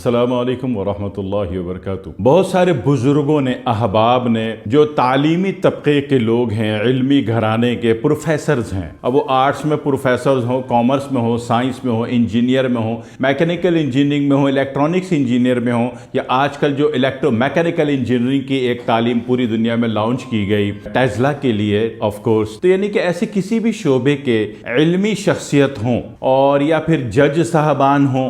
अस्सलामु अलैकुम वरहमतुल्लाहि वबरकातुहू। बहुत सारे बुज़ुर्गों ने, अहबाब ने, जो तालीमी तबके के लोग हैं, इल्मी घराने के प्रोफेसर्स हैं, अब वो आर्ट्स में प्रोफेसर्स हों, कॉमर्स में हो, साइंस में हो, इंजीनियर में हो, मैकेनिकल इंजीनियरिंग में हो, इलेक्ट्रॉनिक्स इंजीनियर में हो, या आजकल जो इलेक्ट्रो मैकेनिकल इंजीनियरिंग की एक तालीम पूरी दुनिया में लॉन्च की गई टेस्ला के लिए ऑफ कोर्स, तो यानी कि ऐसे किसी भी शोबे के इल्मी शख्सियत हों और या फिर जज साहबान हों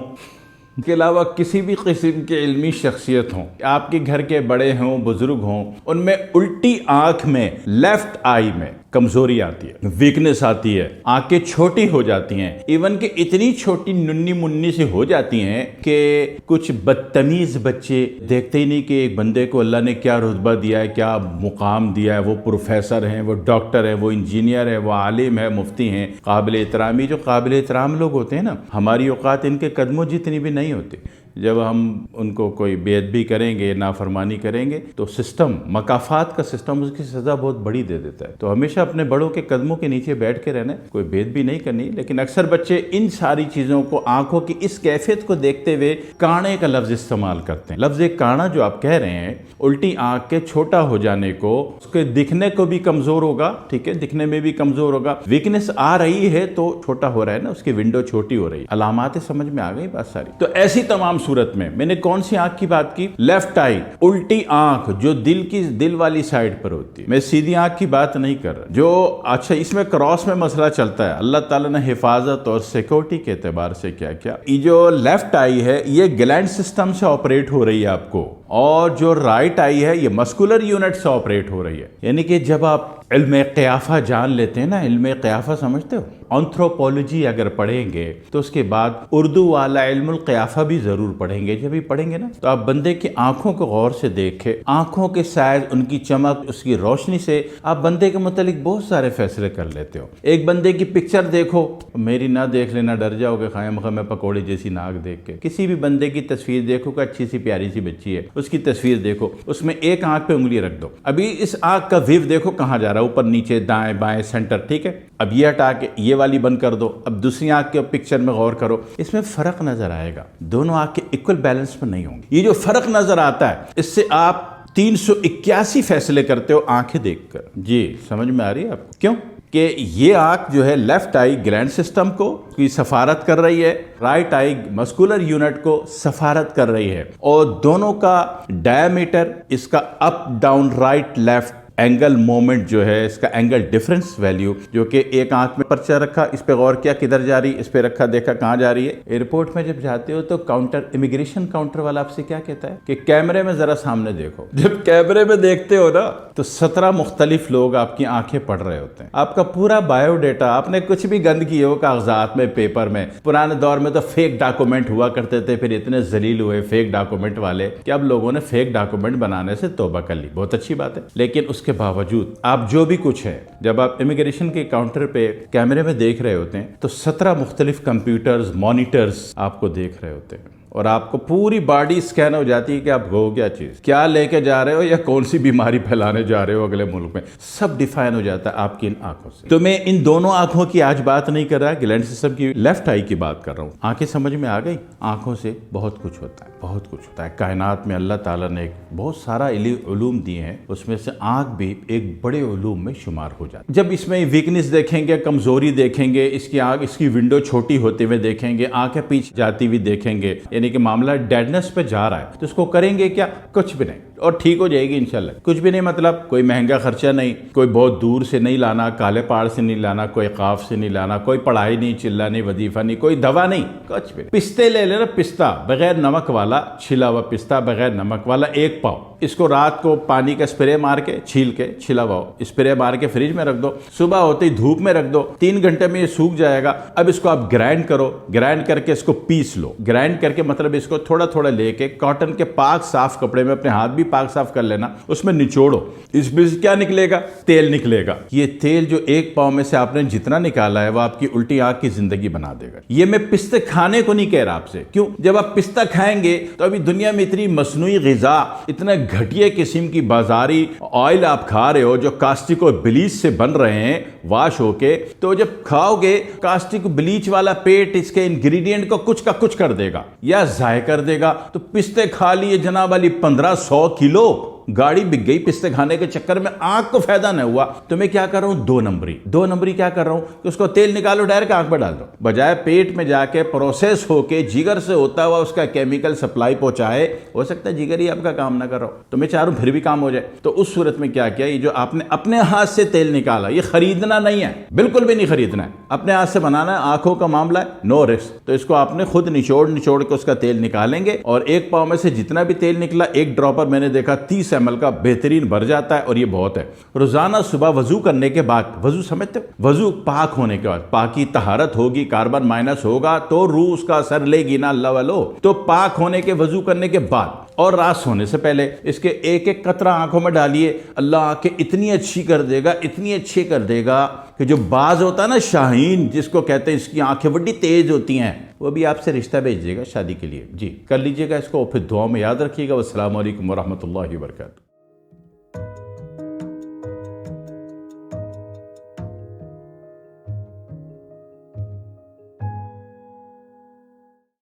के अलावा किसी भी किस्म के इल्मी शख्सियत हों, आपके घर के बड़े हों, बुजुर्ग हों, उनमें उल्टी आंख में, लेफ्ट आई में कमजोरी आती है, वीकनेस आती है, आंखें छोटी हो जाती हैं, इवन कि इतनी छोटी नुन्नी मुन्नी से हो जाती हैं कि कुछ बदतमीज बच्चे देखते ही नहीं कि एक बंदे को अल्लाह ने क्या रुतबा दिया है, क्या मुकाम दिया है, वो प्रोफेसर हैं, वो डॉक्टर है, वो इंजीनियर है, वो आलिम है, मुफ्ती हैं, काबिल एहतरामी। जो काबिल एहतराम लोग होते हैं ना, हमारी औकात इनके कदमों जितनी भी नहीं होती। जब हम उनको कोई बेअदबी करेंगे, नाफरमानी करेंगे, तो सिस्टम, मकाफात का सिस्टम उसकी सज़ा बहुत बड़ी दे देता है। तो हमेशा अपने बड़ों के कदमों के नीचे बैठ के रहना, कोई बेअदबी नहीं करनी। लेकिन अक्सर बच्चे इन सारी चीज़ों को, आंखों की इस कैफियत को देखते हुए काणे का लफ्ज़ इस्तेमाल करते हैं। लफ्ज़ काणा जो आप कह रहे हैं, उल्टी आंख के छोटा हो जाने को, उसके दिखने को भी कमज़ोर होगा, ठीक है, दिखने में भी कमज़ोर होगा, वीकनेस आ रही है तो छोटा हो रहा है ना, उसकी विंडो छोटी हो रही है, अलामातें समझ में आ गई बात सारी। तो ऐसी तमाम सूरत में मैंने कौन सी आंख की बात की? लेफ्ट आई, उल्टी आंख जो दिल वाली साइड पर होती है। मैं सीधी आंख की बात नहीं कर रहा। जो अच्छा, इसमें क्रॉस में मसला चलता है, अल्लाह ताला ने हिफाजत और सिक्योरिटी के एतबार से क्या क्या, ये जो लेफ्ट आई है ये ग्लैंड सिस्टम से ऑपरेट हो रही है आपको, और जो राइट आई है ये मस्कुलर यूनिट से ऑपरेट हो रही है। यानी कि जब आप इल्म क़याफ़ा जान लेते हैं ना, इल्म क़याफ़ा समझते हो, एंथ्रोपोलॉजी अगर पढ़ेंगे तो उसके बाद उर्दू वाला इल्मुल क़याफ़ा भी ज़रूर पढ़ेंगे। जब भी पढ़ेंगे ना, तो आप बंदे की आंखों को गौर से देखें, आंखों के साइज, उनकी चमक, उसकी रोशनी से आप बंदे के मुतालिक बहुत सारे फैसले कर लेते हो। एक बंदे की पिक्चर देखो, मेरी ना देख लेना, डर जाओगे खाया मैं पकौड़े जैसी नाक देख के। किसी भी बंदे की तस्वीर देखो कि अच्छी सी प्यारी सी बच्ची है, उसकी तस्वीर देखो, उसमें एक आंख पे उंगली रख दो, अभी इस आंख का व्यू देखो कहाँ जा रहा है, ऊपर नीचे दाएं बाएं सेंटर, ठीक है। अब ये हटा के ये वाली बंद कर दो, अब दूसरी आंख के पिक्चर में गौर करो, इसमें फर्क नजर आएगा, दोनों आंखें इक्वल बैलेंस में नहीं होंगी। ये जो फर्क नजर आता है, इससे आप 381 फैसले करते हो आंखें देखकर। जी समझ में आ रही है आपको? क्यों कि ये आंख जो है लेफ्ट आई ग्लैंड सिस्टम को की सफारत कर रही है, राइट आई मस्कुलर यूनिट को सफारत कर रही है, और दोनों का डायमीटर, इसका up down right left angle moment जो है, इसका एंगल डिफरेंस वैल्यू, जो कि एक आंख में पर्चा रखा, इस पे गौर किया किधर जा रही है, इस पे रखा देखा कहाँ जा रही है। एयरपोर्ट में जब जाते हो तो काउंटर, इमिग्रेशन काउंटर वाला आपसे क्या कहता है कि कैमरे में जरा सामने देखो। जब कैमरे में देखते हो ना, तो 17 मुख्तलिफ लोग आपकी आंखें पढ़ रहे होते हैं, आपका पूरा बायोडेटा, आपने कुछ भी गंद किए हो कागजात में, पेपर में। पुराने दौर में तो फेक डॉक्यूमेंट हुआ करते थे, फिर इतने जलील हुए फेक डॉक्यूमेंट वाले कि अब लोगों ने फेक डॉक्यूमेंट बनाने से तौबा कर ली। बहुत अच्छी बात है, लेकिन उसके बावजूद आप जो भी कुछ है, जब आप इमिग्रेशन के काउंटर पे कैमरे में देख रहे होते हैं, तो 17 मुख्तलिफ कंप्यूटर्स, मॉनिटर्स आपको देख रहे होते हैं, और आपको पूरी बॉडी स्कैन हो जाती है कि आप हो क्या चीज, क्या लेके जा रहे हो, या कौन सी बीमारी फैलाने जा रहे हो अगले मुल्क में, सब डिफाइन हो जाता है आपकी इन आंखों से। तो मैं इन दोनों आंखों की आज बात नहीं कर रहा, ग्लैंड सिस्टम की लेफ्ट आई की बात कर रहा हूँ। आंखें समझ में आ गई? आंखों से बहुत कुछ होता है, बहुत कुछ होता है। कायनात में अल्लाह ताला ने एक बहुत सारा उलूम दिए हैं, उसमें से आंख भी एक बड़े उलूम में शुमार हो जाती है। जब इसमें वीकनेस देखेंगे, कमजोरी देखेंगे, इसकी आंख, इसकी विंडो छोटी होते हुए देखेंगे, आंखें पीछे जाती हुई देखेंगे, यानी कि मामला डेडनेस पे जा रहा है, तो इसको करेंगे क्या? कुछ भी नहीं, और ठीक हो जाएगी इंशाल्लाह। कुछ भी नहीं मतलब कोई महंगा खर्चा नहीं, कोई बहुत दूर से नहीं लाना, काले पहाड़ से नहीं लाना, कोई काफ से नहीं लाना, कोई पढ़ाई नहीं, चिल्ला नहीं, वजीफा नहीं, कोई दवा नहीं, कुछ भी नहीं। पिस्ते ले लेना, पिस्ता बगैर नमक वाला, छिला हुआ पिस्ता बगैर नमक वाला 1 पाव। इसको रात को पानी का स्प्रे मार के, छील के, छिला हुआ स्प्रे मार के फ्रिज में रख दो, सुबह होते ही धूप में रख दो, 3 घंटे में ये सूख जाएगा। अब इसको आप ग्राइंड करो, ग्राइंड करके इसको पीस लो। ग्राइंड करके मतलब इसको थोड़ा थोड़ा लेके कॉटन के पाक साफ कपड़े में अपने हाथ भी पाक साफ कर लेना, उसमें निचोड़ो, इसमें से क्या निकलेगा? तेल निकलेगा। ये तेल जो एक पाव में से आपने जितना निकाला है वो आपकी उल्टी आंख की जिंदगी बना देगा। ये मैं पिस्ते खाने को नहीं कह रहा आपसे, क्यों? जब आप पिस्ता खाएंगे तो अभी दुनिया में इतनी मसनूई ग़िज़ा, इतना घटिया किस्म की बाजारी ऑयल आप खा रहे हो जो कास्टिक और ब्लीच से बन रहे हैं वाश होके, तो जब खाओगे कास्टिक ब्लीच वाला पेट इसके इंग्रेडिएंट को कुछ का कुछ कर देगा या ज़ाय कर देगा। तो पिस्ते खा लिए जनाब वाली 1500 किलो, गाड़ी बिक गई पिस्ते खाने के चक्कर में, आंख को फायदा नहीं हुआ। तो मैं क्या कर रहा हूं? दो नंबरी क्या कर रहा हूं कि उसको तेल निकालो, डायरेक्ट आंख में डाल दो, बजाय पेट में जाके प्रोसेस होके जिगर से होता हुआ उसका केमिकल सप्लाई पहुंचाए। हो सकता है जिगर ही आपका काम ना कर रहा हो, तो मैं चाह रहा हूं फिर भी काम हो जाए। तो उस सूरत में क्या किया, ये जो आपने अपने हाथ से तेल निकाला, ये खरीदना नहीं है, बिल्कुल भी नहीं खरीदना है, अपने हाथ से बनाना है, आंखों का मामला है, नो रिस्क। तो इसको आपने खुद निचोड़ के उसका तेल निकालेंगे, और एक पाव में से जितना भी तेल निकला, एक ड्रॉपर मैंने देखा 30 ml का बेहतरीन भर जाता है, और ये बहुत है। रोजाना सुबह वजू करने के बाद, वजू समझते हो, वजू पाक होने के बाद, पाकी तहारत होगी, कार्बन माइनस होगा तो रूह उसका असर लेगी ना, अल्लाह वालो। तो पाक होने के, वजू करने के बाद और रात सोने से पहले इसके एक एक कतरा आंखों में डालिए। अल्लाह आंखें इतनी अच्छी कर देगा, इतनी अच्छी कर देगा कि जो बाज होता है ना शाहीन, जिसको कहते हैं इसकी आंखें बड़ी तेज होती हैं, वो भी आपसे रिश्ता भेजिएगा शादी के लिए। जी कर लीजिएगा इसको, फिर दुआ में याद रखिएगा। अस्सलाम वालेकुम वरहमतुल्लाहि वबरकातुहू।